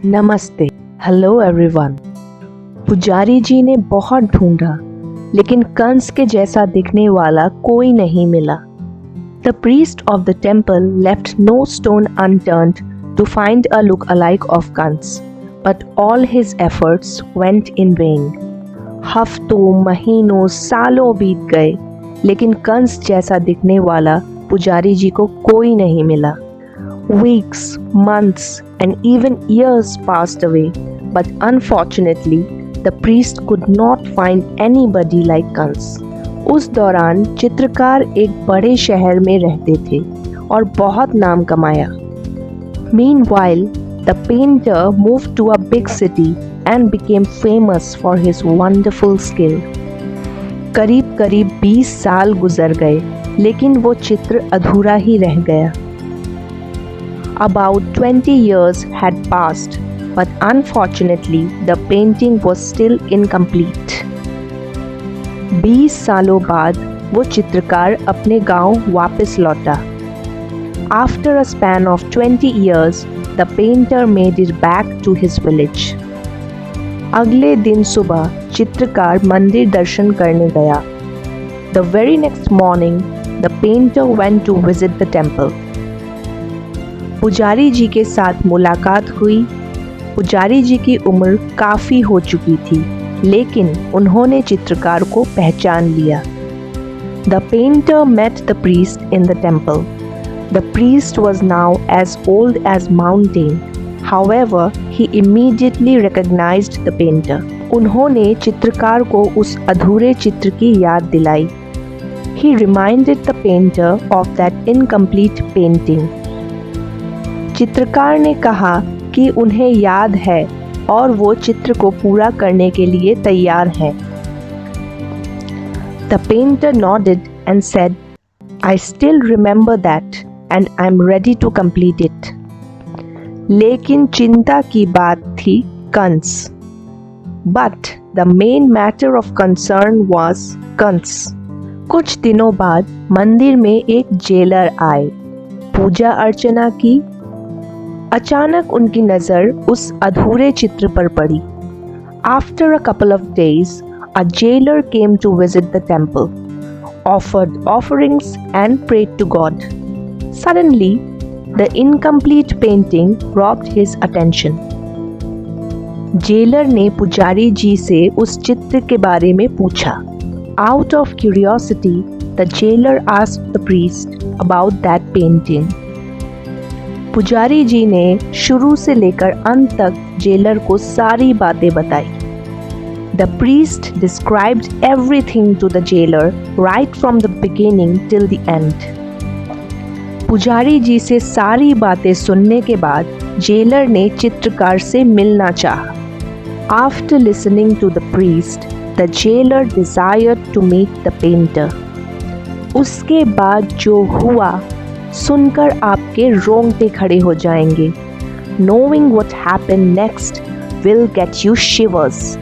नमस्ते, hello everyone. पुजारी जी ने बहुत ढूंढा, लेकिन कंस के जैसा दिखने वाला कोई नहीं मिला। The priest of the temple left no stone unturned to find a look-alike of Kans, but all his efforts went in vain. हफ्तों, महीनों, सालों बीत गए, लेकिन कंस जैसा दिखने वाला पुजारी जी को कोई नहीं मिला। Weeks, months, and even years passed away, but unfortunately, the priest could not find anybody like Kans. उस दौरान चित्रकार एक बड़े शहर में रहते थे और बहुत नाम कमाया। Meanwhile, the painter moved to a big city and became famous for his wonderful skill. करीब करीब 20 साल गुजर गए, लेकिन वो चित्र अधूरा ही रह गया। About 20 years had passed, but unfortunately the painting was still incomplete. 20 सालों बाद वो चित्रकार अपने गांव वापस लौटा। After a span of 20 years, the painter made it back to his village. अगले दिन सुबह चित्रकार मंदिर दर्शन करने गया। The very next morning, the painter went to visit the temple. पुजारी जी के साथ मुलाकात हुई। पुजारी जी की उम्र काफ़ी हो चुकी थी, लेकिन उन्होंने चित्रकार को पहचान लिया। The painter met the priest in the temple. The priest was now as old as mountain. However, he immediately recognized the painter. उन्होंने चित्रकार को उस अधूरे चित्र की याद दिलाई। He reminded the painter of that incomplete painting. चित्रकार ने कहा कि उन्हें याद है और वो चित्र को पूरा करने के लिए तैयार है। The painter nodded and said, "I still remember that and I'm ready to complete it." लेकिन चिंता की बात थी Kans. But the main matter of concern was Kans. कुछ दिनों बाद मंदिर में एक जेलर आए। पूजा अर्चना की। अचानक उनकी नज़र उस अधूरे चित्र पर पड़ी। After a couple of days, a jailer came to visit the temple, offered offerings and prayed to God. Suddenly, the incomplete painting robbed his attention. Jailer ने पुजारी जी से उस चित्र के बारे में पूछा। Out of curiosity, the jailer asked the priest about that painting. पुजारी जी ने शुरू से लेकर अंत तक जेलर को सारी बातें बताई। The priest described everything to the jailer right from the beginning till the end. पुजारी जी से सारी बातें सुनने के बाद जेलर ने चित्रकार से मिलना चाहा। After listening to the priest, the jailer desired to meet the painter. उसके बाद जो हुआ सुनकर आपके रोंगटे खड़े हो जाएंगे। Knowing what happened next will get you shivers.